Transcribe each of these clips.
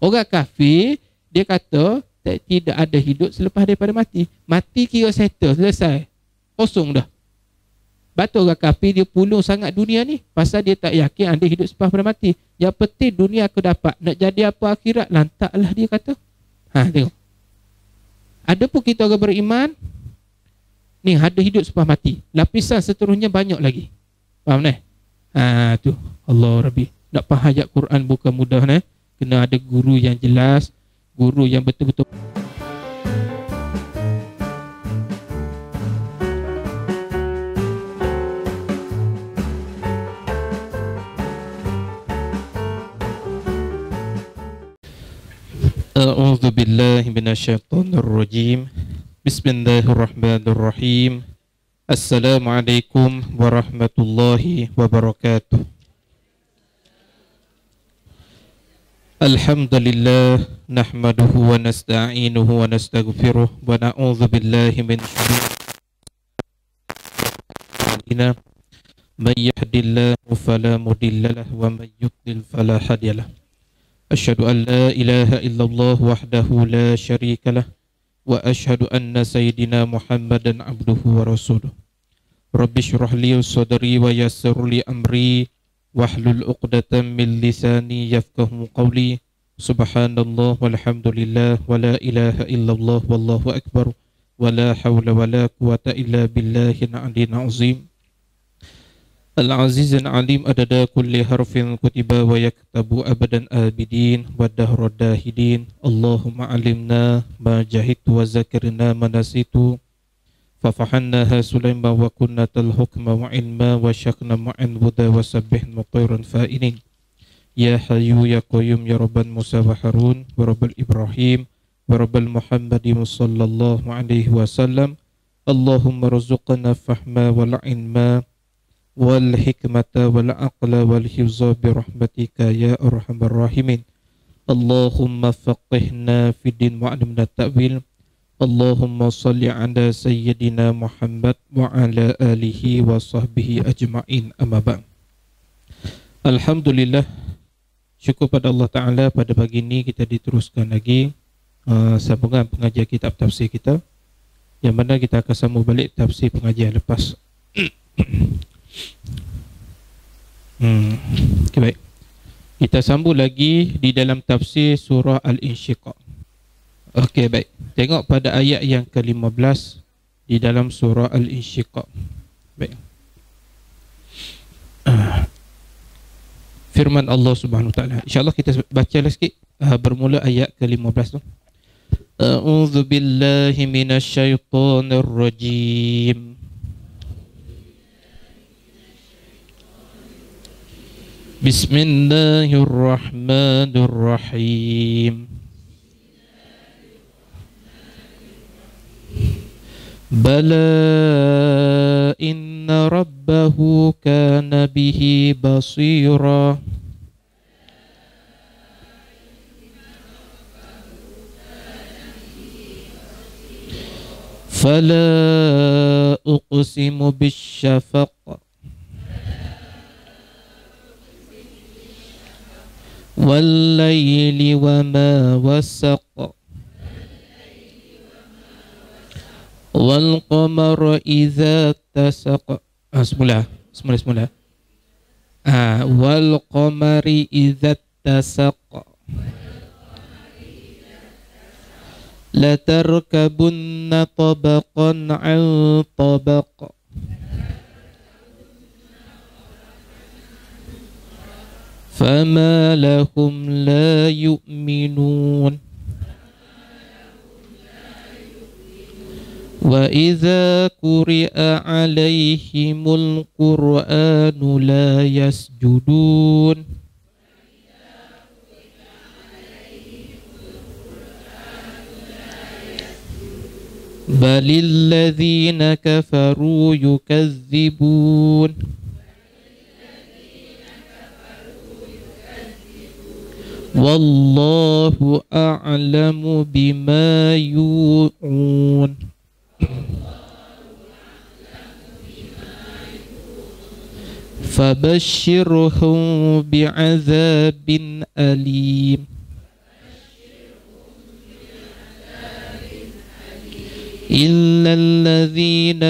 Orang kafir, dia kata tidak ada hidup selepas daripada mati. Mati kira settle, selesai. Kosong dah. Betul orang kafir dia pulung sangat dunia ni. Pasal dia tak yakin ada hidup selepas daripada mati. Yang penting dunia aku dapat. Nak jadi apa akhirat, lantaklah dia kata. Tengok. Ada pun kita orang beriman, ni ada hidup selepas mati. Lapisan seterusnya banyak lagi. Faham ni? Tu. Allah Rabbi. Nak faham ayat Quran bukan mudah ni. Kena ada guru yang jelas, guru yang betul-betul. A'udzu billahi minasyaitonir rajim. Bismillahirrahmanirrahim. Assalamualaikum warahmatullahi wabarakatuh. Alhamdulillah nahmaduhu wa nasta'inuhu wa nastaghfiruh wa na'udzu billahi min syururi anfusina. May yahdihillahu fala mudilla lahu wa may yudlil fala hadiya lahu. Asyhadu an la ilaha illallah wahdahu la syarika lah wa asyhadu anna sayyidina Muhammadan abduhu wa rasuluh. Rabbi shrah li sadri wa yassir li amri wahlul 'uqdatam min lisani yafqahu qawli. Subhanallah walhamdulillah wa la ilaha illallah wallahu akbar wa la hawla wa la quwata illa billahil aliyyil azim. Al-Azizun Alim adada kulli harfin kutiba wa yaktabu abadan abidin wa dahra dahidin. Allahumma alimna ma jahidtu wa zakirna ma nasitu fafahannaha Sulaiman wa kunnatal hukma wa ilma wa syakna ma'an buda wa sabbih muqairan fa'inin. Ya Hayyu ya Qayyum ya Rabban Musa wa Harun wa Rabbal Ibrahim wa Rabbal Muhammadin sallallahu alaihi wasallam. Allahumma razuqna fahma wal ilma wal hikmata wal aqla wal hifza bi rahmatika ya arhamar rahimin. Allahumma faqihna fid din wa 'allimna ta'wil. Allahumma salli ala sayyidina Muhammad wa ala alihi wa sahbihi ajma'in, amma ba'd. Alhamdulillah, syukur pada Allah Ta'ala, pada pagi ini kita diteruskan lagi sambungan pengajian kitab tafsir kita, yang mana kita akan sambung balik tafsir pengajian lepas. Okay, baik. Kita sambung lagi di dalam tafsir surah Al-Insyiqaq. Okey, baik. Tengok pada ayat yang ke-15 di dalam surah Al-Insyiqaq. Baik. Firman Allah Subhanahu wa taala. Insya-Allah kita bacalah sikit bermula ayat ke-15 tu. A'udzu billahi minasyaitonir rajim. Bismillahirrahmanirrahim. Bala inna rabbahu kana bihi basira. Fala uqsimu bisyafaq wal-laili wa ma wasaq wal-qamara idza tasaq. Semula. Wal-qamari idza tasaq la tarkabunna tabaqan 'an tabaq فما لهم لا يؤمنون وإذا قرئ عليهم القرآن لا يسجدون بل الذين كفروا يكذبون Wallahu a'lamu bima yu'un. Fabashshirhum bi'adzabin alim. إلا الذين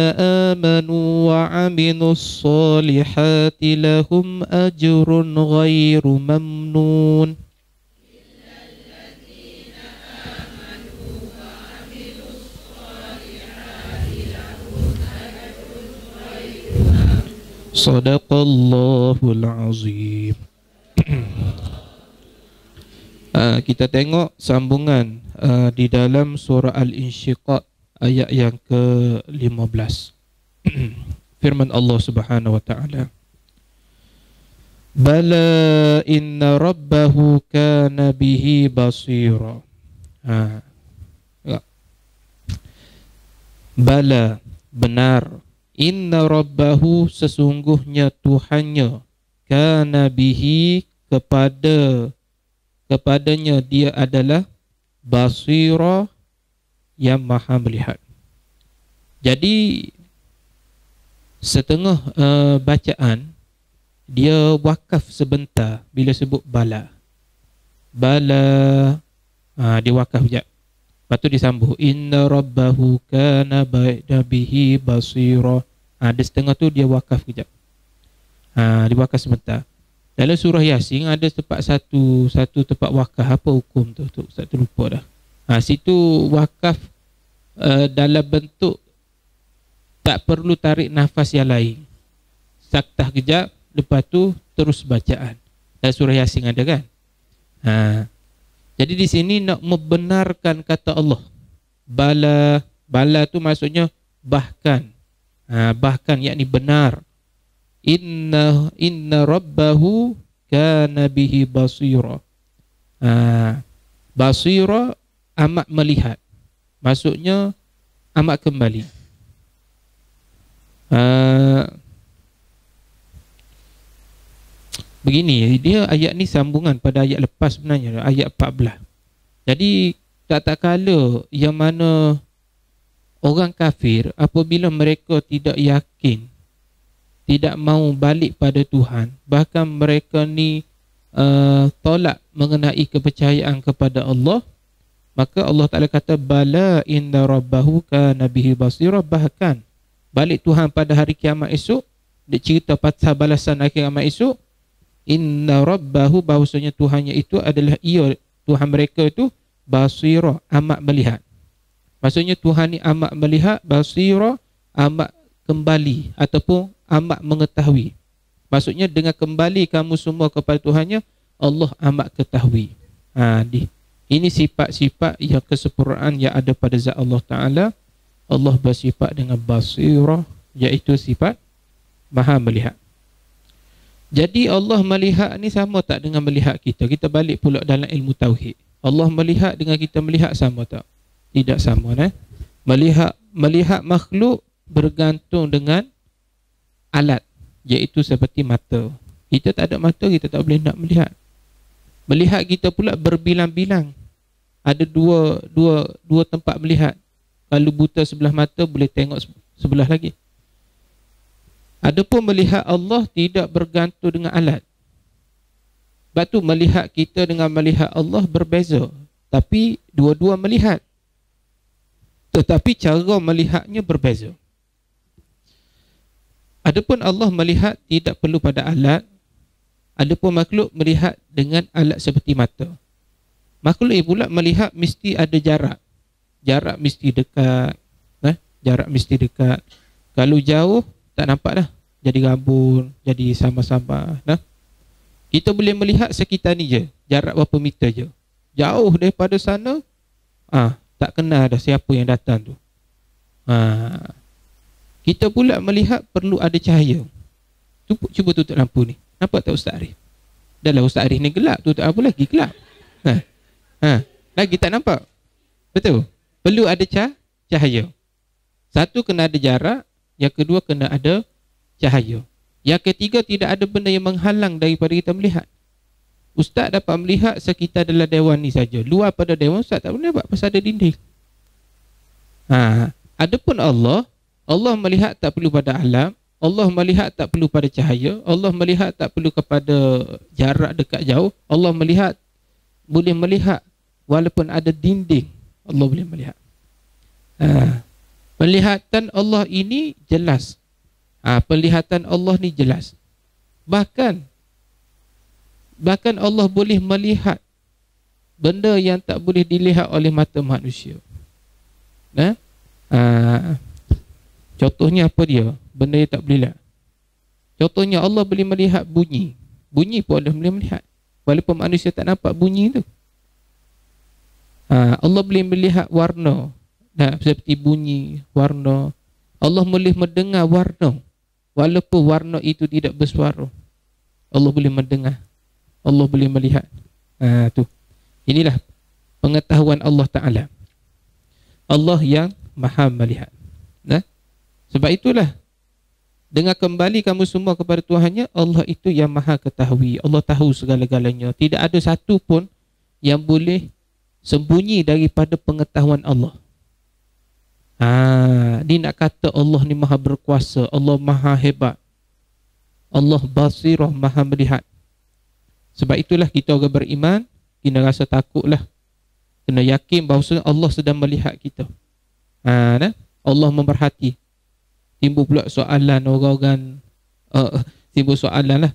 آمنوا وعملوا الصالحات لهم أجر غير ممنون. Sadaqallahul azim. Kita tengok sambungan di dalam surah Al-Insyiqaq ayat yang ke-15. Firman Allah Subhanahu wa taala, Bala inna rabbahu kana bihi basira. Bala, benar, inna rabbahu, sesungguhnya Tuhannya, kana bihi, kepadanya dia adalah basira, yang maha melihat. Jadi setengah bacaan dia wakaf sebentar bila sebut bala. Bala, dia wakaf sekejap. Lepas tu disambung inna rabbahu kana bihi basira. Ada setengah tu dia wakaf sekejap. Dia wakaf sebentar. Dalam surah Yasin ada satu tempat wakaf. Apa hukum tu? Ustaz tu lupa dah. Situ wakaf dalam bentuk tak perlu tarik nafas yang lain. Saktah kejap, lepas tu terus bacaan. Dalam surah Yasin ada kan? Jadi di sini nak membenarkan kata Allah. Bala, bala tu maksudnya bahkan. Bahkan, yakni benar. Inna rabbahu kana bihi basira. Basira, amat melihat. Maksudnya amat kembali. Begini, dia ayat ni sambungan pada ayat lepas sebenarnya, ayat 14. Jadi tak kala yang mana orang kafir apabila mereka tidak yakin, tidak mau balik pada Tuhan, bahkan mereka ni tolak mengenai kepercayaan kepada Allah, maka Allah Ta'ala kata bala inna rabbahu kana bihi basira, bahkan balik Tuhan pada hari kiamat esok, dia cerita pasal balasan hari kiamat esok, inna rabbahu, bahawasanya Tuhannya itu adalah Tuhan mereka itu basira, amat melihat. Maksudnya Tuhan ni amat melihat, basira, amat kembali ataupun amat mengetahui. Maksudnya dengan kembali kamu semua kepada Tuhannya, Allah amat ketahui. Ini sifat-sifat yang kesempurnaan yang ada pada zat Allah Ta'ala. Allah bersifat dengan basirah, iaitu sifat maha melihat. Jadi Allah melihat ni sama tak dengan melihat kita? Kita balik pula dalam ilmu tauhid. Allah melihat dengan kita melihat sama tak? Tidak sama. Melihat makhluk bergantung dengan alat, iaitu seperti mata. Kita tak ada mata, kita tak boleh nak melihat. Melihat kita pula berbilang-bilang. Ada dua tempat melihat. Kalau buta sebelah mata, boleh tengok sebelah lagi. Adapun melihat Allah tidak bergantung dengan alat. Sebab tu melihat kita dengan melihat Allah berbeza. Tapi dua-dua melihat. Tetapi cara melihatnya berbeza. Adapun Allah melihat tidak perlu pada alat. Adapun makhluk melihat dengan alat seperti mata. Makhluk pula melihat mesti ada jarak. Jarak mesti dekat. Jarak mesti dekat. Kalau jauh, tak nampak dah. Jadi gabung, jadi sama-sama. Kita boleh melihat sekitar ni je. Jarak berapa meter je. Jauh daripada sana, tak kenal dah siapa yang datang tu. Kita pula melihat perlu ada cahaya. Cuba tutup lampu ni. Nampak tak Ustaz Arif? Dah lah Ustaz Arif ni gelap. Tutup apa lagi gelap? Lagi tak nampak? Betul? Perlu ada cahaya. Satu, kena ada jarak. Yang kedua, kena ada cahaya. Yang ketiga, tidak ada benda yang menghalang daripada kita melihat. Ustaz dapat melihat sekitar dalam dewan ni saja. Luar pada dewan, Ustaz tak boleh nampak pasal ada dinding. Adapun Allah melihat tak perlu pada alam. Allah melihat tak perlu pada cahaya. Allah melihat tak perlu kepada jarak dekat jauh. Allah melihat, boleh melihat walaupun ada dinding. Allah boleh melihat. Penglihatan Allah ini jelas. Penglihatan Allah ni jelas. Bahkan Allah boleh melihat benda yang tak boleh dilihat oleh mata manusia. Contohnya apa dia? Benda yang tak boleh lihat. Contohnya Allah boleh melihat bunyi. Bunyi pun Allah boleh melihat. Walaupun manusia tak nampak bunyi tu. Allah boleh melihat warna. Seperti bunyi, warna. Allah boleh mendengar warna. Walaupun warna itu tidak bersuara. Allah boleh mendengar. Allah boleh melihat. Tu. Inilah pengetahuan Allah Ta'ala. Allah yang maha melihat. Sebab itulah, dengan kembali kamu semua kepada Tuhannya, Allah itu yang maha ketahui. Allah tahu segala-galanya. Tidak ada satu pun yang boleh sembunyi daripada pengetahuan Allah. Dia nak kata Allah ni maha berkuasa, Allah maha hebat, Allah basirah, maha melihat. Sebab itulah kita orang beriman kena rasa takutlah, kena yakin bahawa Allah sedang melihat kita. Allah memerhati. Timbul pula soalan orang-orang, timbul soalan lah,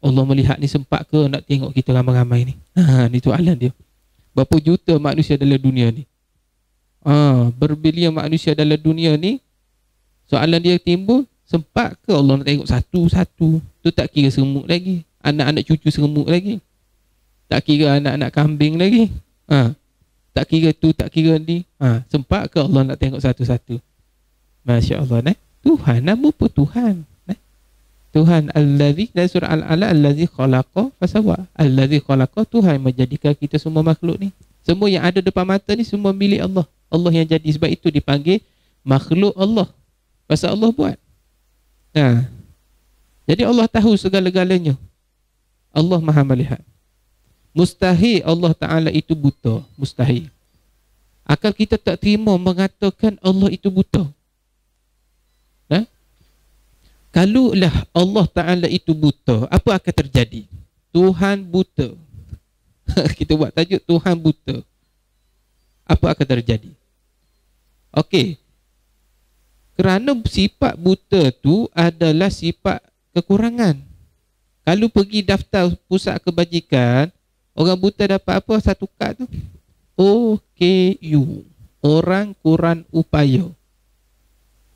Allah melihat ni sempat ke nak tengok kita ramai-ramai ni? Ni soalan dia. Berapa juta manusia dalam dunia ni? Berbilion manusia dalam dunia ni, soalan dia timbul, sempat ke Allah nak tengok satu-satu? Tu tak kira semut lagi, anak-anak cucu semut lagi, tak kira anak-anak kambing lagi, tak kira tu, tak kira ni, sempat ke Allah nak tengok satu-satu? Masya Allah. Tuhan, nama pun Tuhan. Tuhan Allazi, dari surah Al-Ala, Allazi khalaqa fasawa. Allazi khalaqa, Tuhan menjadikan kita semua makhluk ni. Semua yang ada depan mata ni semua milik Allah. Allah yang jadi. Sebab itu dipanggil makhluk Allah. Pasal Allah buat. Jadi Allah tahu segala-galanya. Allah maha melihat. Mustahil Allah Ta'ala itu buta. Mustahil. Akal kita tak terima mengatakan Allah itu buta. Kalaulah Allah Ta'ala itu buta, apa akan terjadi? Tuhan buta. Kita buat tajuk Tuhan buta. Apa akan terjadi? Okey. Kerana sifat buta tu adalah sifat kekurangan. Kalau pergi daftar pusat kebajikan, orang buta dapat apa satu kad tu? OKU. Orang kurang upaya.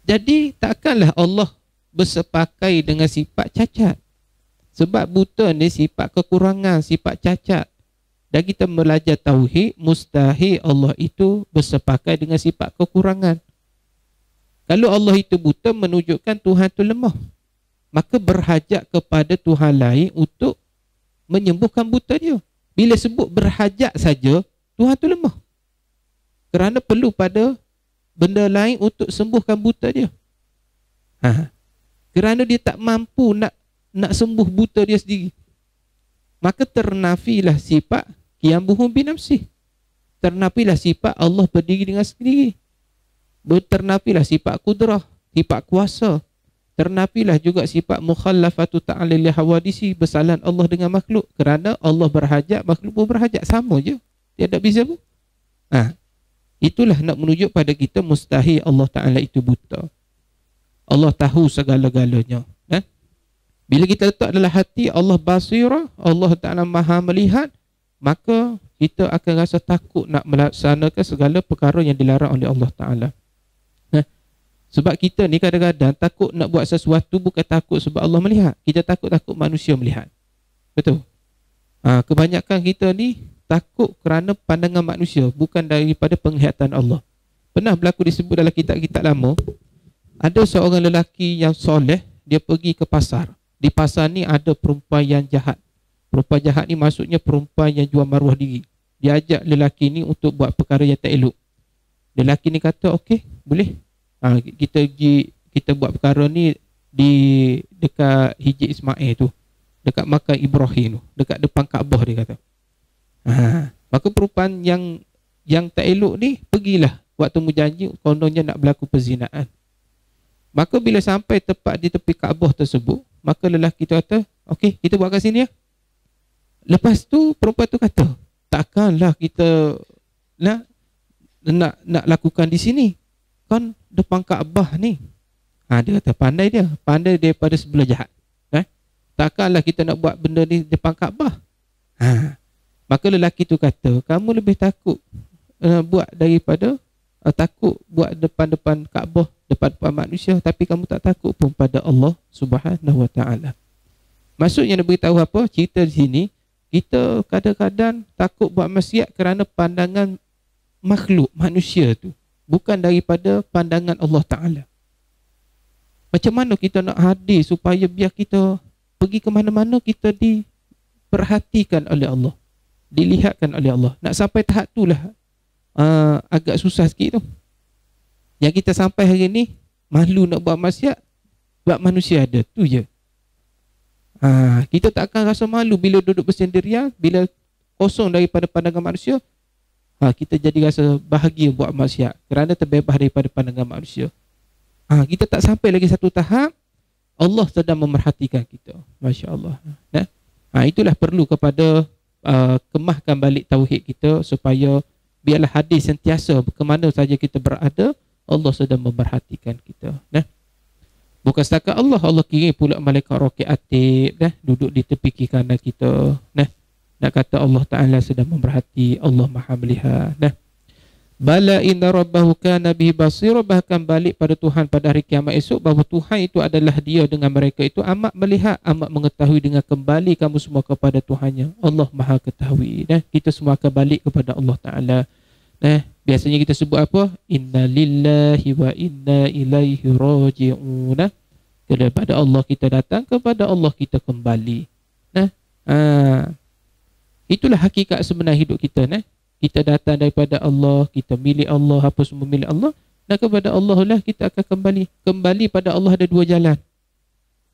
Jadi takkanlah Allah bersepakai dengan sifat cacat. Sebab buta ni sifat kekurangan, sifat cacat. Dan kita belajar tauhid, mustahil Allah itu bersepakai dengan sifat kekurangan. Kalau Allah itu buta menunjukkan Tuhan itu lemah, maka berhajat kepada Tuhan lain untuk menyembuhkan buta dia. Bila sebut berhajat saja, Tuhan itu lemah. Kerana perlu pada benda lain untuk sembuhkan buta dia. Kerana dia tak mampu nak sembuh buta dia sendiri, maka ternafilah sifat qiyambuhu binafsih. Ternafilah sifat Allah berdiri dengan sendiri. Ternafilah sifat kudrah, sifat kuasa. Ternafilah juga sifat mukhallafatu ta'ala li hawadisi, bersalahan Allah dengan makhluk. Kerana Allah berhajat, makhluk pun berhajat, sama je, tiada beza pun. Itulah nak menunjuk pada kita mustahil Allah Ta'ala itu buta. Allah tahu segala-galanya. Bila kita letak dalam hati Allah basirah, Allah Ta'ala maha melihat, maka kita akan rasa takut nak melaksanakan segala perkara yang dilarang oleh Allah Ta'ala. Sebab kita ni kadang-kadang takut nak buat sesuatu bukan takut sebab Allah melihat. Kita takut manusia melihat. Betul? Kebanyakan kita ni takut kerana pandangan manusia, bukan daripada penglihatan Allah. Pernah berlaku disebut dalam kitab-kitab lama, ada seorang lelaki yang soleh, dia pergi ke pasar. Di pasar ni ada perempuan yang jahat. Perempuan jahat ni maksudnya perempuan yang jual maruah diri. Dia ajak lelaki ni untuk buat perkara yang tak elok. Lelaki ni kata, okey, boleh. Kita buat perkara ni di dekat Hijri Ismail tu, dekat makam Ibrahim tu, dekat depan Kaabah, dia kata. Maka perempuan yang tak elok ni pergilah waktu berjanji, kononnya nak berlaku perzinaan. Maka bila sampai tepat di tepi Kaabah tersebut, maka lelaki tu kata, okey, kita buat kat sini ya. Lepas tu perempuan tu kata, takkanlah kita nak lakukan di sini. kan depan Kaabah ni. Dia kata pandai daripada sebelah jahat. Takkanlah kita nak buat benda ni depan Kaabah. Maka lelaki tu kata, kamu lebih takut buat daripada takut buat depan-depan Kaabah, depan-depan manusia, tapi kamu tak takut pun pada Allah Subhanahu Wa Taala. Maksudnya nak beritahu apa? Cerita di sini, kita kadang-kadang takut buat maksiat kerana pandangan makhluk, manusia tu, bukan daripada pandangan Allah Taala. Macam mana kita nak hadir supaya biar kita pergi ke mana-mana kita diperhatikan oleh Allah, dilihatkan oleh Allah. Nak sampai tahap tu lah agak susah sikit tu. Yang kita sampai hari ni, malu nak buat maksiat sebab manusia ada, tu je. Kita tak akan rasa malu bila duduk bersendirian, bila kosong daripada pandangan manusia. Kita jadi rasa bahagia buat maksiat kerana terbebas daripada pandangan manusia. Kita tak sampai lagi satu tahap, Allah sedang memerhatikan kita. Masya Allah. Itulah perlu kepada kemahkan balik tauhid kita, supaya biarlah hadis sentiasa ke mana saja kita berada, Allah sedang memerhatikan kita. Bukan setakat Allah kirim pula malaikat roket atib, duduk di tepi kiri kanan kita. Nak kata Allah Ta'ala sedang memerhati, Allah Maha melihat. Bala inna rabbahu kana bihi basira, bahkan balik pada Tuhan pada hari kiamat esok, bahawa Tuhan itu adalah dia dengan mereka itu amat melihat, amat mengetahui. Dengan kembali kamu semua kepada Tuhannya, Allah Maha ketahui. Kita semua akan balik kepada Allah Ta'ala. Biasanya kita sebut apa? Inna lillahi wa inna ilaihi raji'un. Kepada Allah kita datang, kepada Allah kita kembali. Itulah hakikat sebenar hidup kita. Kita datang daripada Allah, kita milik Allah, apa semua milik Allah, dan kepada Allah lah kita akan kembali. Kembali pada Allah ada dua jalan.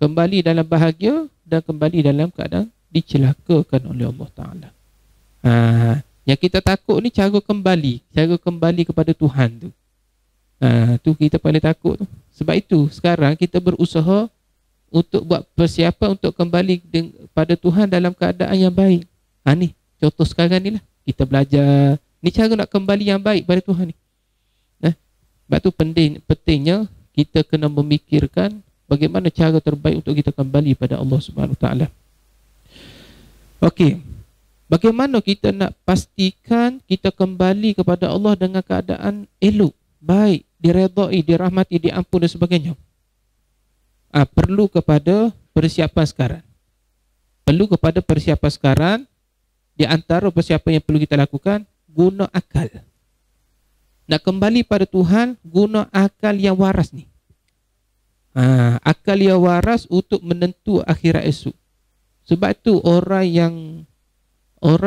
Kembali dalam bahagia dan kembali dalam keadaan dicelakakan oleh Allah Ta'ala. Yang kita takut ni cara kembali kepada Tuhan tu. Tu kita paling takut tu. Sebab itu sekarang kita berusaha untuk buat persiapan untuk kembali pada Tuhan dalam keadaan yang baik. Ni contoh sekarang ni lah, kita belajar ni cara nak kembali yang baik pada Tuhan ni. Sebab tu pentingnya kita kena memikirkan bagaimana cara terbaik untuk kita kembali pada Allah Subhanahu Wa Taala. Okey. Bagaimana kita nak pastikan kita kembali kepada Allah dengan keadaan elok, baik, diredai, dirahmati, diampun dan sebagainya? Perlu kepada persiapan sekarang. Di antara persiapan yang perlu kita lakukan, guna akal. Nak kembali pada Tuhan, guna akal yang waras ni. Akal yang waras untuk menentu akhirat esok. Sebab tu orang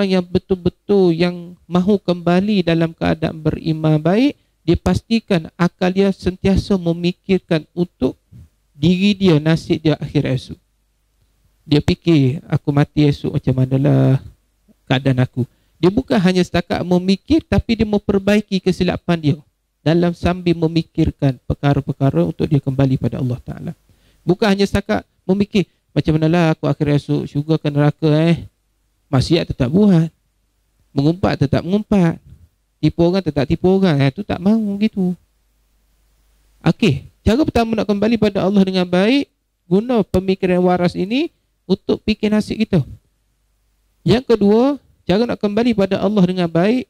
yang betul-betul yang mahu kembali dalam keadaan beriman baik, dia pastikan akal dia sentiasa memikirkan untuk diri dia, nasib dia akhirat esok. Dia fikir, aku mati esok macam manalah keadaan aku. Dia bukan hanya setakat memikir, tapi dia memperbaiki kesilapan dia dalam sambil memikirkan perkara-perkara untuk dia kembali pada Allah Ta'ala. Bukan hanya setakat memikir, macam manalah aku akhirat esok, syurga ke neraka, maksiat tetap buat, mengumpat tetap mengumpat, tipu orang tetap tipu orang. Itu tak mahu gitu. Okey, cara pertama nak kembali pada Allah dengan baik, guna pemikiran waras ini untuk fikir nasib kita. Yang kedua, cara nak kembali pada Allah dengan baik,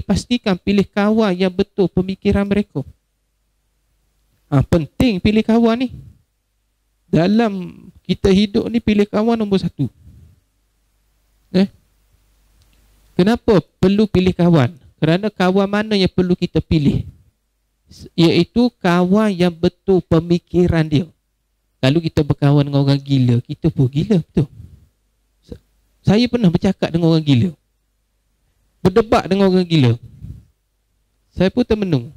pastikan pilih kawan yang betul pemikiran mereka. Penting pilih kawan ni. Dalam kita hidup ni, pilih kawan nombor satu. Kenapa perlu pilih kawan? Kerana kawan mana yang perlu kita pilih? Iaitu kawan yang betul pemikiran dia. Kalau kita berkawan dengan orang gila, kita pun gila, betul? Saya pernah bercakap dengan orang gila, berdebat dengan orang gila. Saya pun termenung.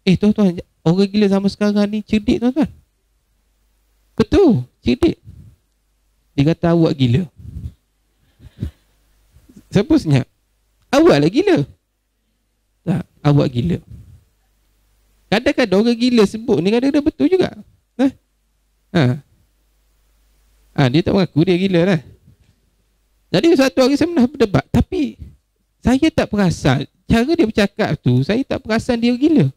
Tuan-tuan, orang gila zaman sekarang ni cerdik, tuan-tuan. Betul, cerdik. Dia kata awak gila. Saya pun senyap. Awak lah gila. Tak, awak gila. Kadang-kadang orang gila sebut ni kadang-kadang betul juga. Dia tak mengaku dia gila lah. Jadi satu hari saya pernah berdebat, tapi saya tak perasan cara dia bercakap tu, saya tak perasan dia gila.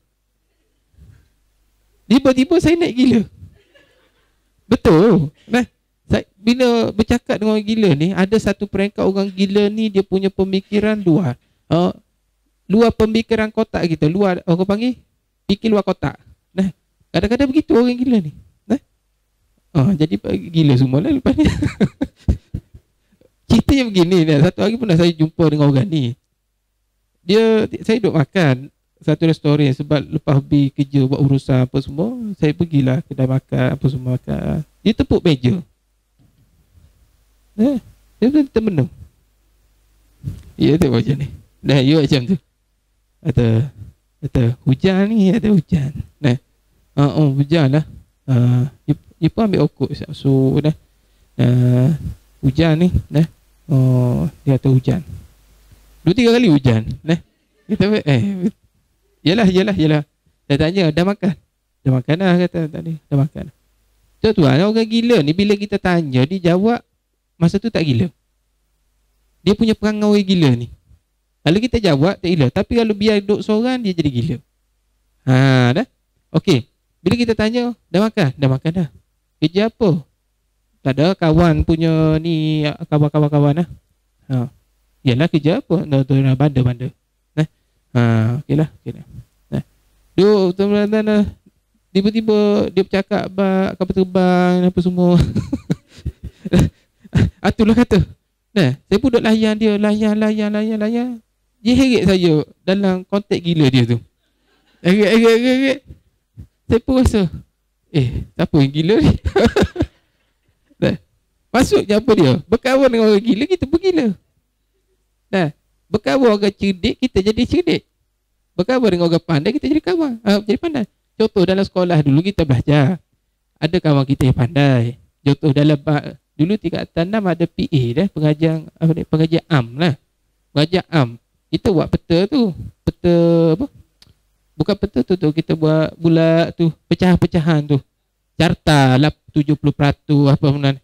Tiba-tiba saya naik gila. Betul. Nah, bila bercakap dengan orang gila ni, ada satu peringkat orang gila ni dia punya pemikiran luar. Luar pemikiran kotak kita. Luar, orang panggil fikir luar kotak. Nah, kadang-kadang begitu orang gila ni. Nah, jadi gila semua lah lepas ni. Ceritanya begini, satu hari pernah saya jumpa dengan orang ni. Saya duduk makan satu restoran sebab lepas habis kerja buat urusan apa semua, saya pergilah kedai makan apa semua makan. Dia tepuk meja. Dia pun termenung. Ya tu macam ni. Dah you macam tu. Kata hujan ni, ada hujan. Nah. Hujan lah. Dia pun ambil okok so dah. Hujan ni, nah. Dia kata hujan. 2-3 kali hujan. Nah. Kita Yalah. Dia tanya, dah makan? Dah makan lah kata tadi. Dah makan. Tuan-tuan, orang gila ni bila kita tanya, dia jawab masa tu tak gila. Dia punya perangai orang gila ni. Kalau kita jawab tak gila, tapi kalau biar duduk seorang dia jadi gila. Dah. Okey. Bila kita tanya, dah makan? Dah makan dah. Kerja apa? Tak ada, kawan punya ni, kawan-kawan lah. Yalah, kerja apa? Bandar. Okeylah. Nah. Duk teman-teman tiba-tiba dia bercakap kapal terbang apa semua. Itulah kata. Nah, saya pun duk layan dia, layan. Dia heret saya dalam konteks gila dia tu. Heret. Saya pun rasa, siapa yang gila ni? Nah, maksudnya apa dia? Berkawan dengan orang gila, kita pun gila. Nah, berkawan orang cerdik, kita jadi cerdik. Berkawan dengan orang pandai, kita jadi kawan. Jadi pandai. Contoh dalam sekolah dulu kita belajar. Ada kawan kita yang pandai. Contoh dalam dulu tingkatan 6 ada PA dah, pengajian am lah. Pengajian am. Kita buat peta tu. Peta apa? Bukan peta tu kita buat bulat tu, pecahan-pecahan tu. Carta lah 70% apa benda.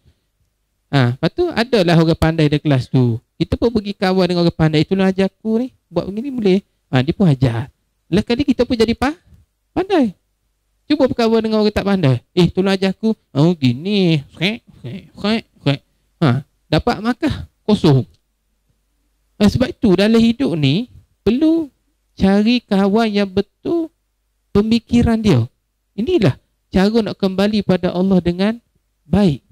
Lepas tu adalah orang pandai di kelas tu. Kita pun pergi kawan dengan orang pandai. Itulah ajar aku ni. Buat begini boleh. Dia pun ajar. Lepas kali kita pun jadi pandai. Cuba berkawan dengan orang tak pandai. Tolong ajar aku. Gini. Dapat markah kosong. Sebab itu dalam hidup ni perlu cari kawan yang betul pemikiran dia. Inilah cara nak kembali pada Allah dengan baik.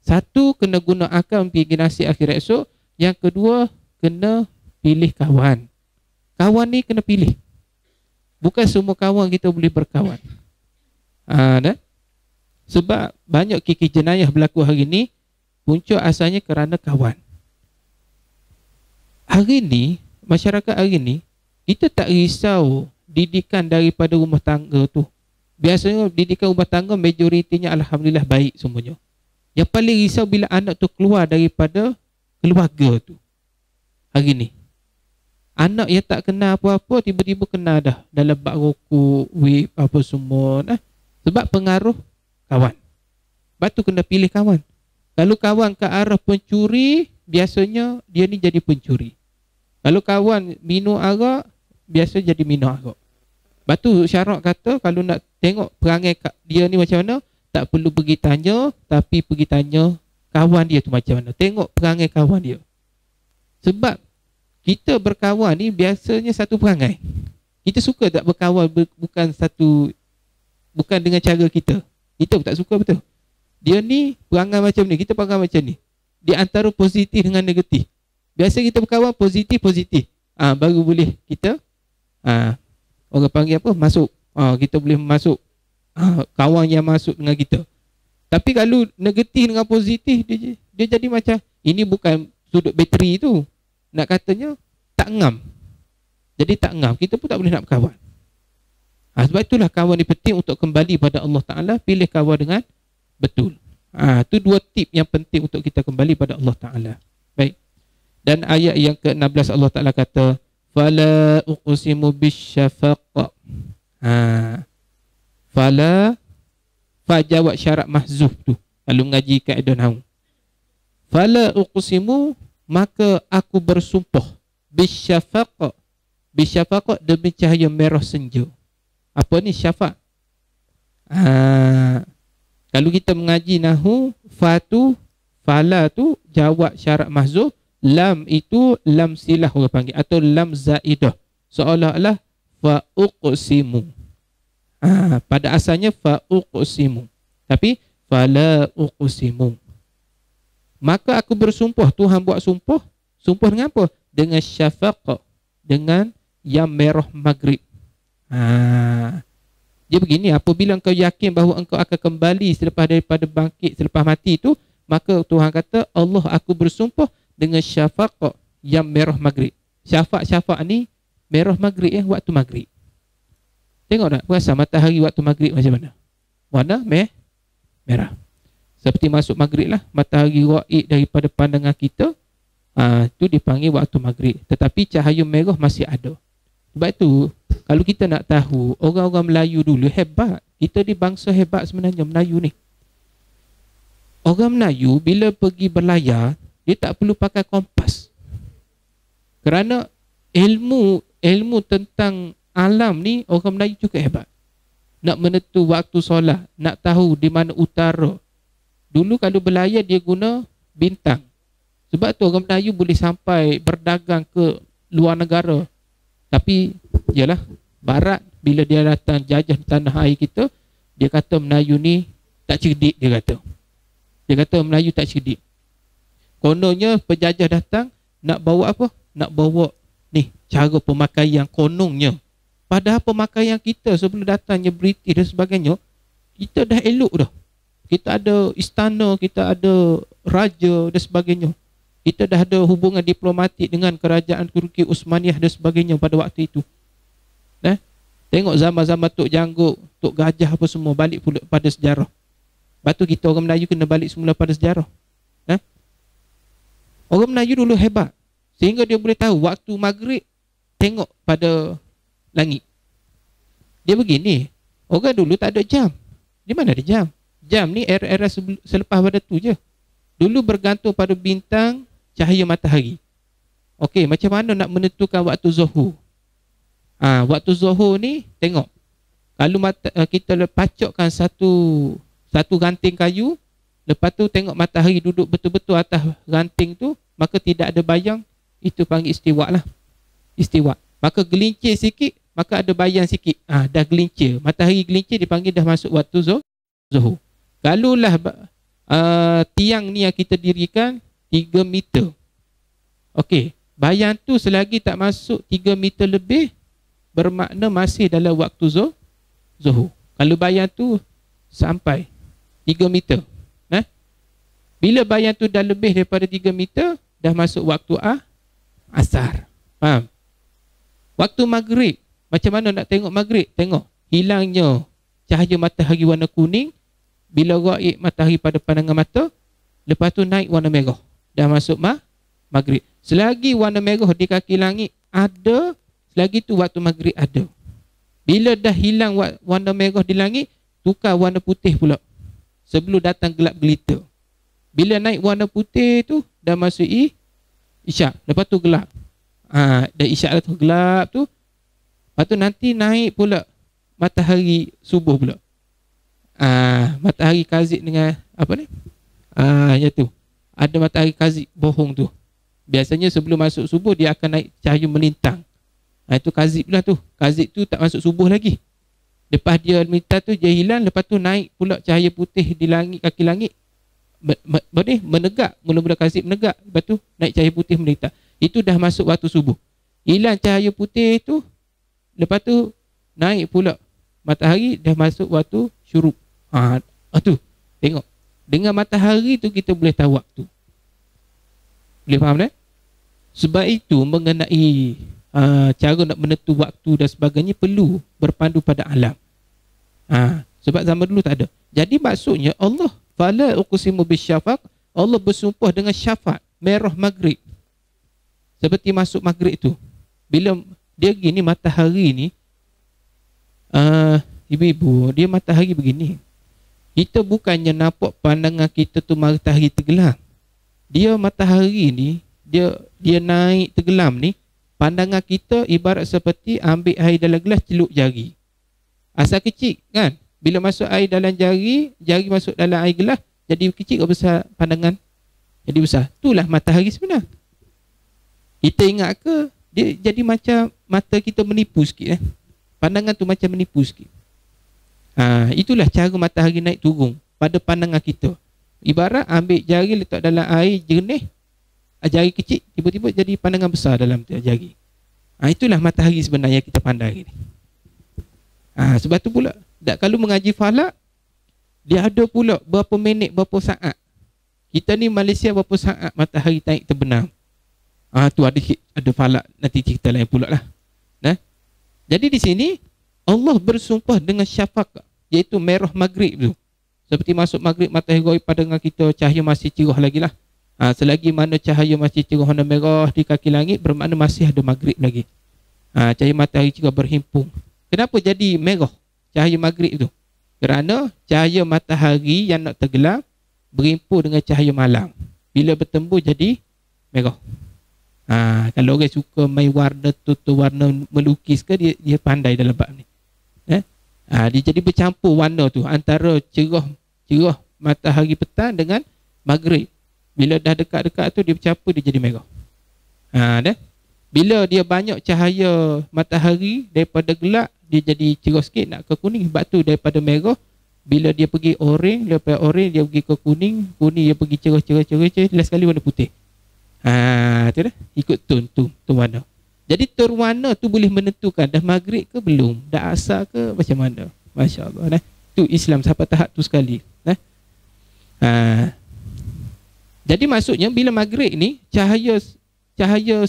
Satu, kena guna akal pergi nasib akhirat esok. Yang kedua, kena pilih kawan. Kawan ni kena pilih. Bukan semua kawan kita boleh berkawan. Dah? Sebab banyak kiki jenayah berlaku hari ni, punca asalnya kerana kawan. Hari ni, masyarakat hari ni, kita tak risau didikan daripada rumah tangga tu. Biasanya didikan rumah tangga majoritinya alhamdulillah baik semuanya. Yang paling risau bila anak tu keluar daripada keluarga tu. Hari ni. Anak yang tak kenal apa-apa tiba-tiba kenal dah dalam bak rokok, vape apa semua. Sebab pengaruh kawan. Sebab tu kena pilih kawan. Kalau kawan ke arah pencuri, biasanya dia ni jadi pencuri. Kalau kawan minum arak, biasa jadi minum arak. Sebab tu syarak kata kalau nak tengok perangai dia ni macam mana, tak perlu pergi tanya, tapi pergi tanya kawan dia tu macam mana. Tengok perangai kawan dia. Sebab kita berkawan ni biasanya satu perangai. Kita suka tak berkawan bukan dengan cara kita. Kita pun tak suka betul. Dia ni perangai macam ni, kita perangai macam ni. Di antara positif dengan negatif. Biasa kita berkawan positif. Baru boleh kita orang panggil apa? Masuk. Kita boleh masuk. Kawan yang masuk dengan kita. Tapi kalau negatif dengan positif, dia jadi macam ini bukan sudut bateri tu. Nak katanya tak ngam. Jadi tak ngam. Kita pun tak boleh nak berkawan. Sebab itulah kawan ni penting untuk kembali pada Allah Ta'ala. Pilih kawan dengan betul. Itu 2 tip yang penting untuk kita kembali pada Allah Ta'ala. Baik. Dan ayat yang ke-16 Allah Ta'ala kata, Fala uqsimu bisyafaq. Fa jawab syarat mahzuf tu. Kalau mengaji kaedah nahwu. Fala uqsimu, maka aku bersumpah bisyafaq demi cahaya merah senja. Apa ni syafaq? Kalau kita mengaji nahu, fatu, fala tu jawab syarat mahzuf, lam itu lam silah orang panggil, atau lam zaidah. Seolah-olah fa uqsimu. Pada asalnya fa uqsimu. Tapi fala uqsimu. Maka aku bersumpah, Tuhan buat sumpah. Sumpah dengan apa? Dengan syafaq, dengan yang merah maghrib. Dia begini, apabila engkau yakin bahawa engkau akan kembali selepas daripada bangkit, selepas mati itu, maka Tuhan kata, Allah aku bersumpah dengan syafaq yang merah maghrib. Syafaq ni merah maghrib, waktu maghrib. Tengok tak, perasan matahari waktu maghrib macam mana? Warna merah. Seperti masuk maghrib lah, matahari raib daripada pandangan kita, itu dipanggil waktu maghrib. Tetapi cahaya merah masih ada. Sebab itu, kalau kita nak tahu, orang-orang Melayu dulu hebat. Kita di bangsa hebat sebenarnya, Melayu ni. Orang Melayu bila pergi berlayar, dia tak perlu pakai kompas. Kerana ilmu tentang alam ni, orang Melayu juga hebat. Nak menentu waktu solat, nak tahu di mana utara. Dulu kalau berlayar dia guna bintang. Sebab tu orang Melayu boleh sampai berdagang ke luar negara. Tapi yalah, barat bila dia datang jajah tanah air kita, dia kata Melayu ni tak cerdik, dia kata Melayu tak cerdik. Kononnya penjajah datang nak bawa apa? Nak bawa ni cara pemakaian kononnya. Padahal pemakaian kita sebelum datangnya British dan sebagainya, kita dah elok dah. Kita ada istana, kita ada raja dan sebagainya. Kita dah ada hubungan diplomatik dengan kerajaan Turki Uthmaniyah dan sebagainya pada waktu itu. Tengok zaman-zaman Tok Janggut, Tok Gajah apa semua, balik pula pada sejarah. Lepas tu kita orang Melayu kena balik semula pada sejarah. Orang Melayu dulu hebat. Sehingga dia boleh tahu waktu maghrib, tengok pada langit. Dia begini, orang dulu tak ada jam. Di mana ada jam? Jam ni era-era selepas pada tu je. Dulu bergantung pada bintang, cahaya matahari. Okey, macam mana nak menentukan waktu zuhur? Waktu zuhur ni, tengok. Kalau kita pacokkan satu ranting kayu, lepas tu tengok matahari duduk betul-betul atas ranting tu, maka tidak ada bayang, itu panggil istiwa lah. Istiwa. Maka gelincir sikit, maka ada bayang sikit. Dah gelincir. Matahari gelincir dipanggil dah masuk waktu zuhur. Kalaulah tiang ni yang kita dirikan 3 meter. Okey, bayang tu selagi tak masuk 3 meter lebih, bermakna masih dalam waktu zuhur. Kalau bayang tu sampai 3 meter, bila bayang tu dah lebih daripada 3 meter, dah masuk waktu asar. Faham? Waktu maghrib, macam mana nak tengok maghrib? Tengok, hilangnya cahaya matahari warna kuning. Bila raib matahari pada pandangan mata, lepas tu naik warna merah, dah masuk maghrib. Selagi warna merah di kaki langit ada, selagi tu waktu maghrib ada. Bila dah hilang warna merah di langit, tukar warna putih pula, sebelum datang gelap gelita. Bila naik warna putih tu, dah masuk isyak, lepas tu gelap. Dah isyak tu gelap tu, lepas tu nanti naik pula matahari subuh pula. Matahari kazib dengan apa ni? Ya tu. Ada matahari kazib bohong tu. Biasanya sebelum masuk subuh dia akan naik cahaya melintang. Itu kazib lah tu. Kazib tu tak masuk subuh lagi. Lepas dia melintang tu dia hilang, lepas tu naik pula cahaya putih di langit, kaki langit. Menegak, mula-mula kazib menegak, lepas tu naik cahaya putih melintang. Itu dah masuk waktu subuh. Hilang cahaya putih tu, lepas tu naik pula matahari, dah masuk waktu syuruk. Tu tengok, dengan matahari tu kita boleh tahu waktu. Boleh faham tak? Sebab itu mengenai cara nak menentu waktu dan sebagainya perlu berpandu pada alam. Sebab zaman dulu tak ada. Jadi maksudnya Allah, fala uqsimu bisyafaq, Allah bersumpah dengan syafaq, merah maghrib. Seperti masuk maghrib tu, bila dia gini matahari ni, ibu-ibu, dia matahari begini. Kita bukannya nampak pandangan kita tu matahari tenggelam. Dia matahari ni, dia naik tenggelam ni, pandangan kita ibarat seperti ambil air dalam gelas, celup jari. Asal kecil kan? Bila masuk air dalam jari, jari masuk dalam air gelas, jadi kecil ke besar pandangan? Jadi besar. Itulah matahari sebenar. Kita ingat ke? Dia jadi macam mata kita menipu sikit. Pandangan tu macam menipu sikit. Itulah cara matahari naik turun pada pandangan kita. Ibarat ambil jari letak dalam air jernih, jari kecil, tiba-tiba jadi pandangan besar dalam jari. Itulah matahari sebenarnya kita pandang hari ni. Sebab tu pula, kalau mengaji falak, dia ada pula berapa minit, berapa saat. Kita ni Malaysia berapa saat matahari naik terbenam. Tu ada falak, nanti cerita lain pula lah. Jadi di sini Allah bersumpah dengan syafaq, iaitu merah maghrib tu. Seperti masuk maghrib, matahari goib pada dengan kita, cahaya masih cerah lagi lah. Selagi mana cahaya masih cerah warna merah di kaki langit, bermakna masih ada maghrib lagi. Cahaya matahari cerah berhimpun. Kenapa jadi merah cahaya maghrib tu? Kerana cahaya matahari yang nak tenggelam berhimpun dengan cahaya malam. Bila bertembus jadi merah. Kalau orang suka main warna, tutur warna, melukis ke, dia pandai dalam bab ni. Dia jadi bercampur warna tu antara cerah matahari petang dengan maghrib. Bila dah dekat-dekat tu dia bercampur, dia jadi merah. Bila dia banyak cahaya matahari daripada gelap, dia jadi cerah sikit nak ke kuning. Sebab tu daripada merah, bila dia pergi orange, daripada orange dia pergi ke kuning, kuning dia pergi cerah, last sekali warna putih. Tu dah ikut tone warna. Jadi tone warna tu boleh menentukan dah maghrib ke belum, dah asar ke macam mana. Masya-Allah. Tu Islam sampai tahap tu sekali. Jadi maksudnya bila maghrib ni cahaya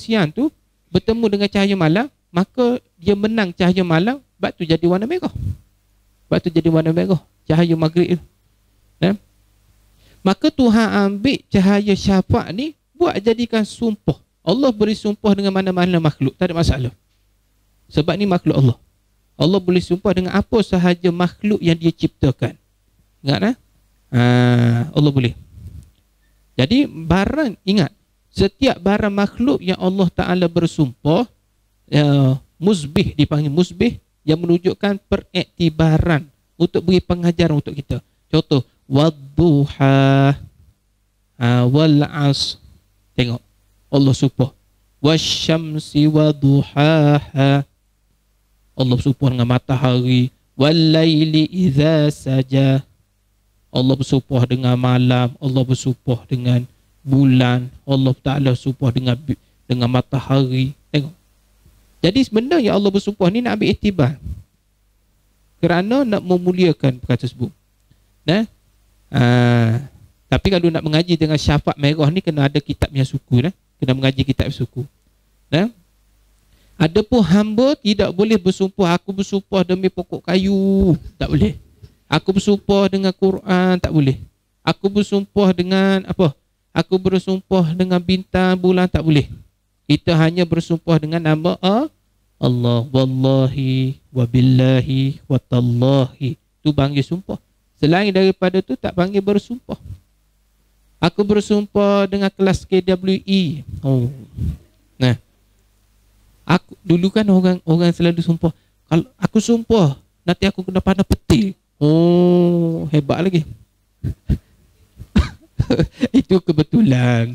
siang tu bertemu dengan cahaya malam, maka dia menang cahaya malam, sebab tu jadi warna merah. Cahaya maghrib tu. Maka Tuhan ambil cahaya syafaq ni buat jadikan sumpah. Allah beri sumpah dengan mana-mana makhluk, tak ada masalah. Sebab ni makhluk Allah. Allah boleh sumpah dengan apa sahaja makhluk yang dia ciptakan. Ingat Allah boleh. Jadi ingat, setiap barang makhluk yang Allah Ta'ala bersumpah, musbih, dipanggil musbih, yang menunjukkan periktibaran untuk beri pengajaran untuk kita. Contoh, wadduha, wal as. Tengok, Allah sumpah. Wasyamsi waduhaha. Allah sumpah dengan matahari. Wallaili idza saja. Allah bersumpah dengan malam. Allah bersumpah dengan bulan. Allah Ta'ala sumpah dengan matahari. Tengok. Jadi sebenarnya Allah bersumpah ni nak ambil iktibar. Kerana nak memuliakan perkara tersebut. Tapi kalau nak mengaji dengan syafaq merah ni, kena ada kitab yang suku. Kena mengaji kitab yang suku. Ada pun hamba tidak boleh bersumpah, aku bersumpah demi pokok kayu. Tak boleh. Aku bersumpah dengan Quran. Tak boleh. Aku bersumpah dengan apa? Aku bersumpah dengan bintang, bulan. Tak boleh. Kita hanya bersumpah dengan nama Allah. Wallahi, wabillahi, watallahi. Tu panggil sumpah. Selain daripada tu tak panggil bersumpah. Aku bersumpah dengan kelas KWE. Aku dulu kan orang selalu sumpah, kalau aku sumpah nanti aku kena panah petir. Hebat lagi. Itu kebetulan.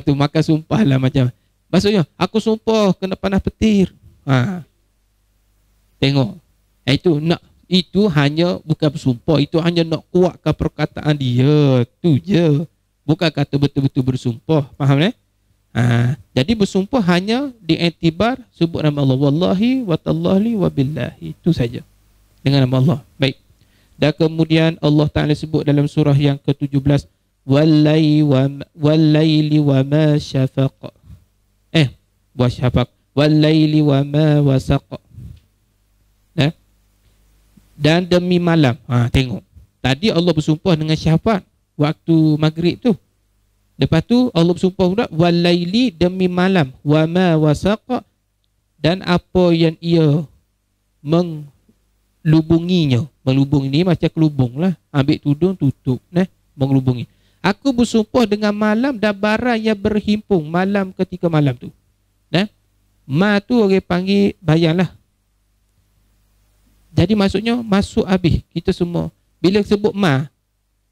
Tu maka sumpah lah macam. Maksudnya aku sumpah kena panah petir. Tengok. Itu hanya bukan bersumpah, itu hanya nak kuatkan perkataan dia. Tu je. Bukan kata betul-betul bersumpah. Faham jadi bersumpah hanya diiktibar sebut nama Allah. Wallahi, watallahi, wabillahi. Itu saja. Dengan nama Allah. Baik. Dan kemudian Allah Ta'ala sebut dalam surah yang ke-17, Wallaili wa ma syafaq. Wa syafaq. Wallaili wa ma wasaq. Dan demi malam. Tengok. Tadi Allah bersumpah dengan syafaq waktu maghrib tu. Lepas tu Allah bersumpah pula walaili, demi malam, wa ma wasaq, dan apa yang ia mengelubunginya. Melubung ni macam kelubung lah. Ambil tudung tutup, mengelubungi. Aku bersumpah dengan malam dan barang yang berhimpun malam ketika malam tu. Ma tu orang panggil bayanglah. Jadi maksudnya masuk habis kita semua. Bila sebut ma,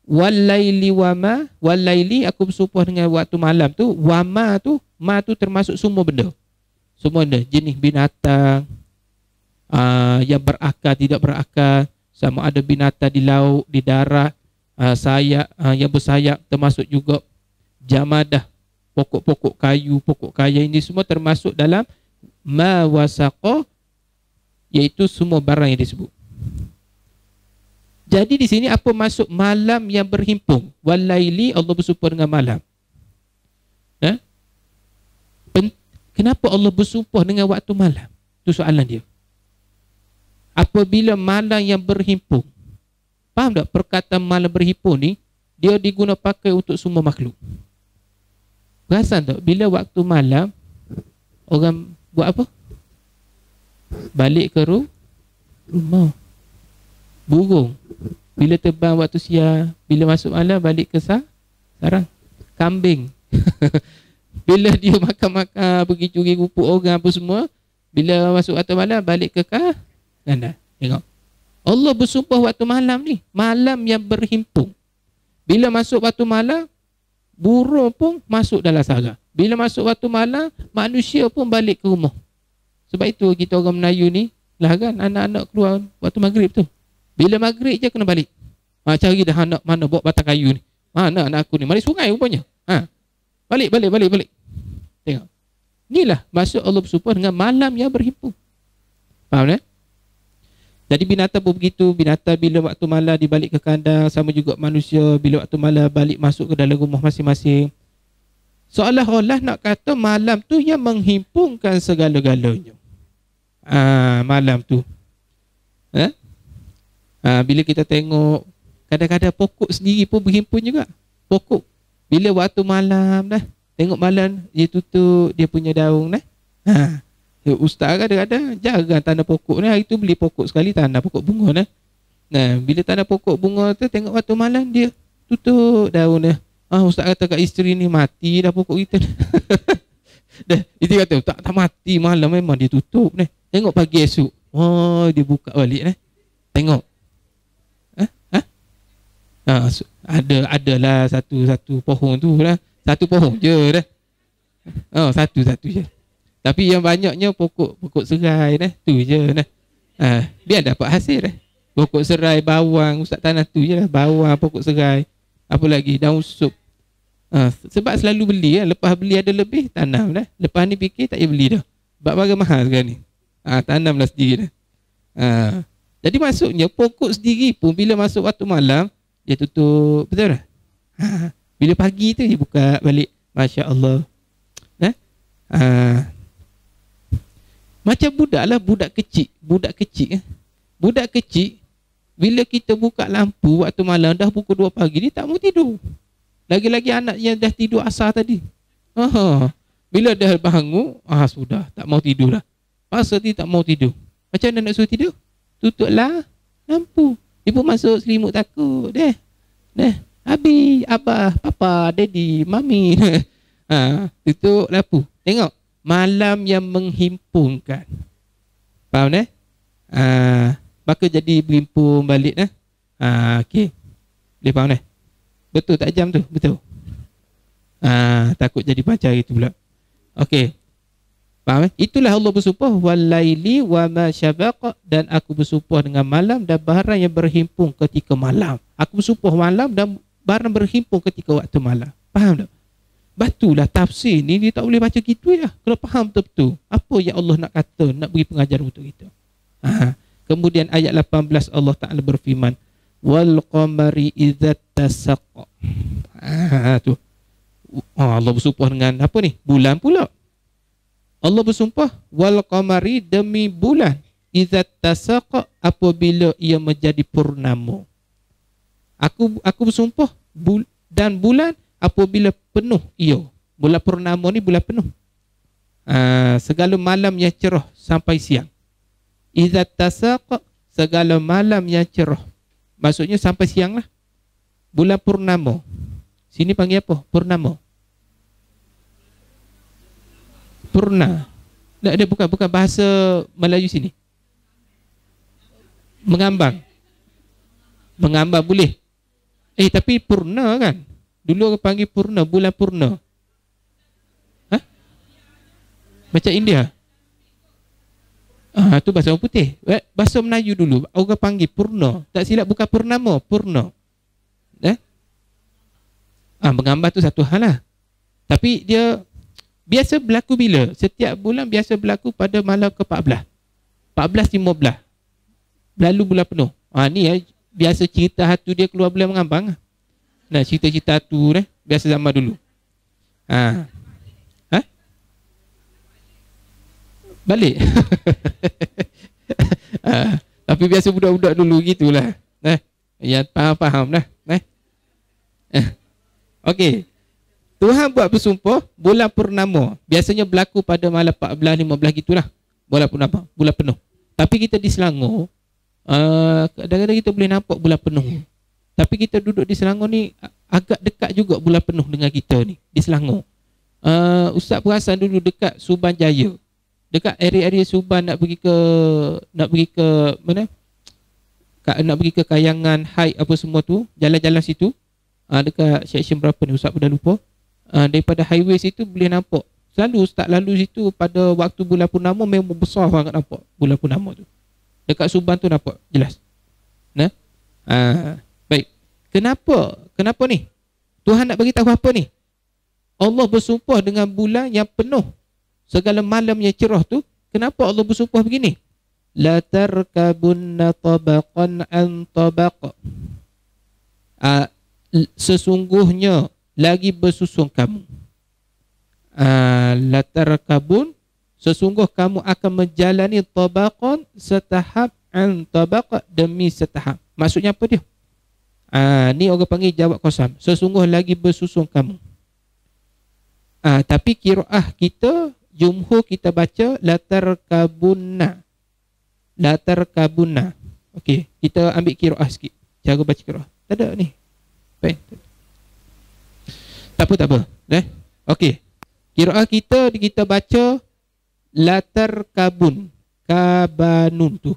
walaili wa ma, walaili aku bersumpah dengan waktu malam tu, wa ma tu termasuk semua benda. Semua benda, jenis binatang, yang berakal, tidak berakal, sama ada binatang di laut, di darat, sayap, yang bersayap, termasuk juga jamadah, pokok-pokok kayu, pokok kaya, ini semua termasuk dalam ma wasaqa, iaitu semua barang yang disebut. Jadi di sini apa masuk malam yang berhimpun? Walaili, Allah bersumpah dengan malam. Kenapa Allah bersumpah dengan waktu malam? Itu soalan dia. Apabila malam yang berhimpun, faham tak perkataan malam berhimpun ni, dia diguna pakai untuk semua makhluk. Perasan tak bila waktu malam orang buat apa? Balik ke rumah. Burung bila terbang waktu siang, bila masuk malam balik ke sarang. Kambing bila dia makan-makan, pergi curi rumput orang apa semua, bila masuk waktu malam balik ke kandang. Tengok, Allah bersumpah waktu malam ni, malam yang berhimpun. Bila masuk waktu malam, burung pun masuk dalam sarang. Bila masuk waktu malam, manusia pun balik ke rumah. Sebab itu kita orang Melayu ni lah kan, anak-anak keluar waktu maghrib tu. Bila maghrib je kena balik. Cari dah anak mana bawa batang kayu ni. Mana anak aku ni? Mari sungai rupanya. Balik. Tengok. Inilah maksud Allah bersumpah dengan malam yang berhimpun. Faham tak? Jadi binatang pun begitu. Binatang bila waktu malam dibalik ke kandang, sama juga manusia bila waktu malam balik masuk ke dalam rumah masing-masing. Seolah-olah nak kata malam tu yang menghimpunkan segala-galanya. Malam tu. Bila kita tengok, kadang-kadang pokok sendiri pun berhimpun juga. Pokok bila waktu malam dah, tengok malam dia tutup dia punya daun dah. Ustaz kadang-kadang jarang tanam pokok ni. Hari tu beli pokok sekali, tanam pokok bunga dah. Bila tanam pokok bunga tu, tengok waktu malam dia tutup daun dah. Ustaz kata kat isteri ni, mati dah pokok kita. Dah, isteri kata tak mati, malam memang dia tutup ni. Tengok pagi esok, dia buka balik dah. Tengok. Adalah satu pohon tu lah. Satu pohon je dah. Satu je. Tapi yang banyaknya pokok serai dah. Tu je dah. Biar dapat hasil dah. Pokok serai, bawang, ustaz tanah tu je lah. Bawang, pokok serai. Apa lagi? Daun sup. Sebab selalu beli lah. Lepas beli ada lebih, tanam dah. Lepas ni fikir tak payah beli dah. Sebab barang mahal sekarang ni. Tanamlah sendiri dah. Jadi maksudnya pokok sendiri pun bila masuk waktu malam, dia tutup, betul tak? Bila pagi tu dia buka balik. Masya Allah. Macam budak lah, budak kecil. Budak kecil, bila kita buka lampu waktu malam, dah pukul 2 pagi, dia tak mau tidur. Lagi-lagi anak yang dah tidur asar tadi. Bila dah bangun, sudah, tak mau tidur lah. Masa dia tak mau tidur. Macam mana nak suruh tidur? Tutuplah lampu. Dia pun masuk selimut takut. Dah. Habis. Abah, papa, daddy, mami. Tutup lampu. Tengok. Malam yang menghimpunkan. Faham tak? Maka jadi berhimpun balik dah. Okey. Boleh faham tak? Betul tak jam tu? Betul. Takut jadi macam itu pula. Okey. Faham? Itulah Allah bersumpah walaili wa ma syabaqa, dan aku bersumpah dengan malam dan barang yang berhimpun ketika malam. Aku bersumpah malam dan barang berhimpun ketika waktu malam. Faham tak? Batulah tafsir ni dia tak boleh baca gitu je. Kalau faham betul-betul apa yang Allah nak kata, nak beri pengajaran untuk kita. Kemudian ayat 18 Allah Ta'ala berfirman, wal qamari idza tasaqa. Tu. Allah bersumpah dengan apa ni? Bulan pula. Allah bersumpah wal qamari, demi bulan, idza tasaqa, apabila ia menjadi purnama. Aku bersumpah dan bulan apabila penuh ia. Bulan purnama ni bulan penuh. Segala malam yang cerah sampai siang. Idza tasaqa, segala malam yang cerah. Maksudnya sampai siang lah. Bulan purnama. Sini panggil apa? Purnama. Purna. Tak ada, bukan bahasa Melayu sini. Mengambang. Mengambang boleh. Tapi purna kan? Dulu orang panggil purna, bulan purna. Ha? Macam India. Tu bahasa orang putih. Bahasa Melayu dulu orang panggil purna. Tak silap bukan purnama, purna. Mengambang tu satu hal lah. Tapi dia biasa berlaku bila? Setiap bulan biasa berlaku pada malam ke-14. 14-15. Lalu bulan penuh. Ni biasa cerita hatu dia keluar bulan mengambang. Nah, cerita-cerita hatu biasa zaman dulu. Balik. Tapi biasa budak-budak dulu gitulah. Yang faham lah. Okey. Tuhan buat bersumpah bulan purnama. Biasanya berlaku pada malam 14-15 gitulah. Bulan purnama, bulan penuh. Tapi kita di Selangor, kadang-kadang kita boleh nampak bulan penuh. Tapi kita duduk di Selangor ni agak dekat juga bulan penuh dengan kita ni di Selangor. Ustaz perasan dulu dekat Suban Jaya. Dekat area-area Suban nak pergi ke mana? Nak pergi ke Kayangan High apa semua tu, jalan-jalan situ. Dekat section berapa ni Ustaz pun dah lupa. Daripada highway situ boleh nampak. Selalu Ustaz lalu situ pada waktu bulan purnama memang besar sangat nampak bulan purnama tu. Dekat Suban tu nampak jelas. Baik. Kenapa ni? Tuhan nak bagi tahu apa ni? Allah bersumpah dengan bulan yang penuh segala malam yang cerah tu. Kenapa Allah bersumpah begini? La tarkabunna tabaqan an tabaq. Sesungguhnya lagi bersusun kamu. La tarkabun, sesungguh kamu akan menjalani tabaqan setahap an tabaq demi setahap. Maksudnya apa dia? Ni orang panggil jawab qasam. Sesungguh lagi bersusun kamu. Tapi qiraah kita, jumhur kita baca la tarkabunna. La tarkabunna. Okey, kita ambil qiraah sikit. Cara baca qiraah. Tak ada ni. Baik. Tak apa. Okey. Qiraah kita baca la tarkabun. Kabanun tu.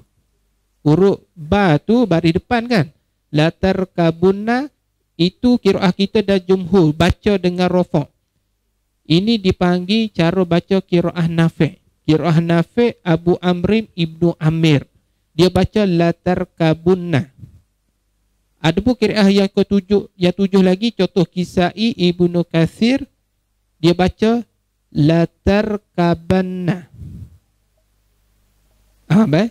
Huruf ba tu baris depan kan? La tarkabunna itu qiraah kita dan jumhur baca dengan rafa'. Ini dipanggil cara baca qiraah Nafi'. Qiraah Nafi' Abu Amrin Ibnu Amir. Dia baca la tarkabunna. Ada pun qiraah yang tujuh lagi, contoh Kisai Ibnu Katsir, dia baca la tarkabanna.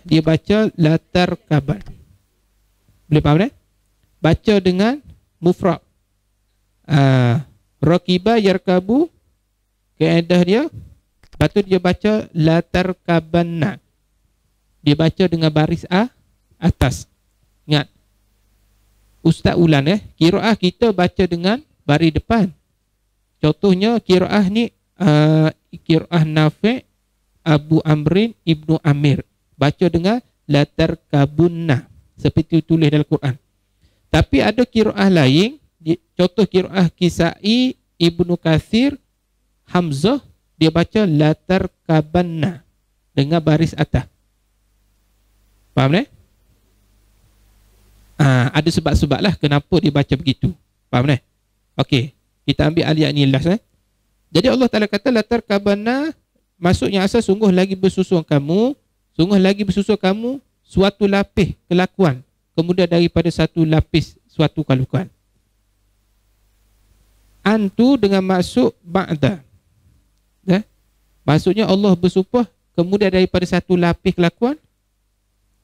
Dia baca la tarkaban. Boleh faham baca dengan mufrad. Rakiba yarkabu, kaedah dia, lepas tu dia baca la tarkabanna. Dia baca dengan baris atas. Ingat, Ustaz ulang qiraah kita baca dengan baris depan. Contohnya qiraah ni qiraah Nafi' Abu Amrin Ibnu Amir, baca dengan la tarkabunna seperti tulis dalam Quran. Tapi ada qiraah lain, contoh qiraah Kisai Ibnu Katsir Hamzah, dia baca la tarkabanna dengan baris atas. Faham ada sebab-sebab lah kenapa dia baca begitu. Faham Okey, kita ambil ayat ni last Jadi Allah Ta'ala kata la tarkabanna, maksudnya asal sungguh lagi bersusun kamu, suatu lapis kelakuan, kemudian daripada satu lapis suatu kelakuan. Antu dengan maksud ba'da. Maksudnya Allah bersumpah kemudian daripada satu lapis kelakuan.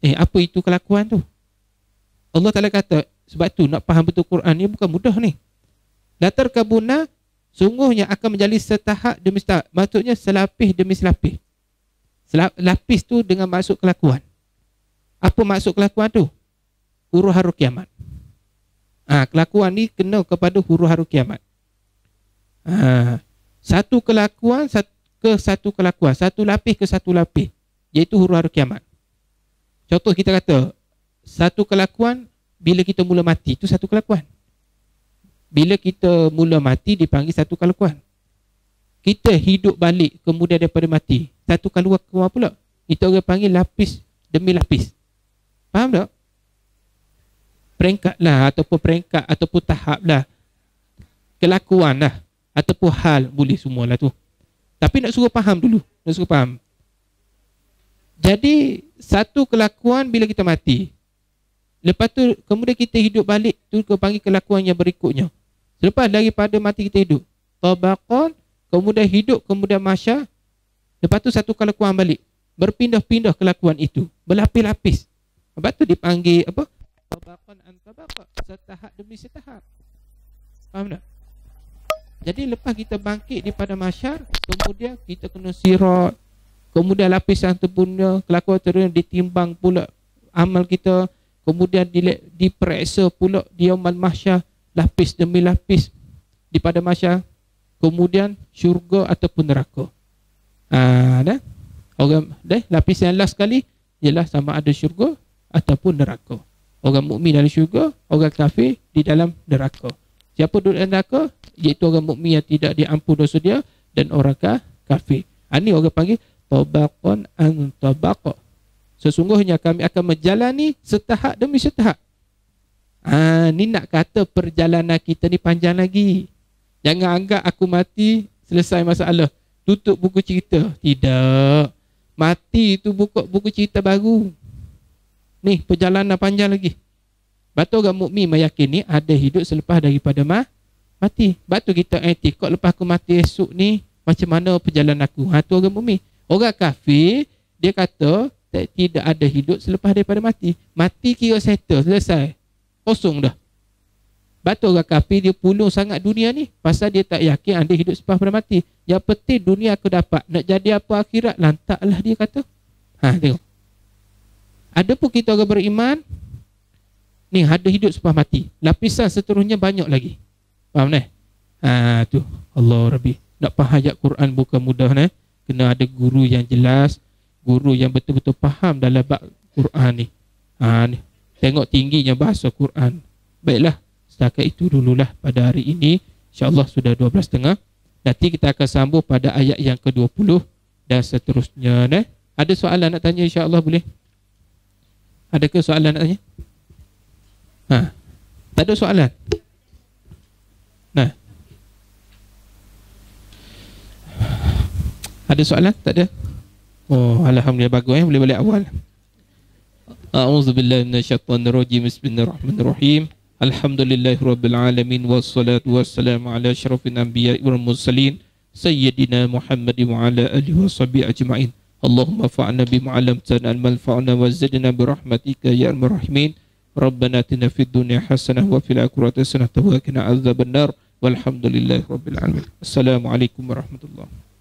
Apa itu kelakuan tu? Allah Ta'ala kata, sebab tu nak faham betul Quran ni bukan mudah ni. La tarkabunna, sungguhnya akan menjadi setahap demi setahap. Maksudnya selapis demi selapis. Lapis tu dengan maksud kelakuan. Apa maksud kelakuan tu? Huru-hara kiamat. Kelakuan ni kena kepada huru-hara kiamat. Satu kelakuan ke satu kelakuan, satu lapis ke satu lapis, iaitu huru-hara kiamat. Contoh kita kata, satu kelakuan bila kita mula mati, itu satu kelakuan. Bila kita mula mati dipanggil satu kelakuan. Kita hidup balik kemudian daripada mati, satu kelakuan pula. Itu orang panggil lapis demi lapis. Faham tak? peringkat lah, ataupun peringkat, ataupun tahap lah, kelakuan lah, ataupun hal, boleh semualah tu. Tapi nak suruh faham dulu, nak suruh faham. Jadi satu kelakuan bila kita mati, lepas tu kemudian kita hidup balik, tu kita panggil kelakuan yang berikutnya. Selepas daripada mati kita hidup, tabaqan, kemudian hidup, kemudian mahsyar. Lepas tu satu kelakuan balik, berpindah-pindah kelakuan itu, berlapis-lapis. Lepas tu dipanggil apa? Tabaqan an tabaqan, setahap demi setahap. Faham tak? Jadi lepas kita bangkit daripada mahsyar, kemudian kita kena sirat, kemudian lapisan terpunya kelakuan terus ditimbang pula amal kita, kemudian diperiksa pula di yaumul mahsyar, lapis demi lapis daripada mahsyar, kemudian syurga ataupun neraka. Dah. Orang lapis yang last sekali ialah sama ada syurga ataupun neraka. Orang mukmin dalam syurga, orang kafir di dalam neraka. Siapa duduk dalam neraka? Iaitu orang mukmin yang tidak diampun dosa dia dan orang kafir. Ini orang panggil tabaqan an tabaqa. Sesungguhnya kami akan menjalani setahap demi setahap. Ni nak kata perjalanan kita ni panjang lagi. Jangan anggap aku mati selesai masalah, tutup buku cerita. Tidak. Mati itu buka buku cerita baru. Ni perjalanan panjang lagi. Batu orang mukmin meyakini ada hidup selepas daripada mati. Batu kita etikot lepas aku mati esok ni macam mana perjalanan aku. Tu orang mukmin. Orang kafir dia kata tidak ada hidup selepas daripada mati. Mati kira settle, selesai. Kosong dah. Batu orang kafir dia pulung sangat dunia ni pasal dia tak yakin ada hidup selepas daripada mati. Yang penting dunia aku dapat, nak jadi apa akhirat lantaklah dia kata. Tengok. Ada pun kita orang beriman ni ada hidup selepas mati. Lapisan seterusnya banyak lagi. Faham ni? Tu Allah Rabbi. Nak faham ayat Quran bukan mudah ni. Kena ada guru yang jelas, guru yang betul-betul faham dalam bab Quran ni. Ni. Tengok tingginya bahasa Quran. Baiklah, setakat itu dululah pada hari ini. InsyaAllah sudah 12.30. Nanti kita akan sambung pada ayat yang ke-20 dan seterusnya. Ada soalan nak tanya insyaAllah boleh? Adakah soalan nak tanya? Tak ada soalan? Ada soalan? Tak ada? Oh, Alhamdulillah, bagus boleh balik awal. A'udzubillahi minasyaitonirrajim. Bismillahirrahmanirrahim. Alhamdulillahirabbil alamin wassalatu wassalamu ala asyrafil anbiya'i wal mursalin sayyidina Muhammadin wa ala alihi washabihi ajma'in. Allahumma fa'na bima 'allamtana al-manfa'na wa zidna bi rahmatika ya arhamar rahimin. Rabbana atina fid dunya hasanah wa fil akhirati hasanah wa qina adzabannar. Walhamdulillahirabbil alamin. Assalamualaikum warahmatullahi wabarakatuh.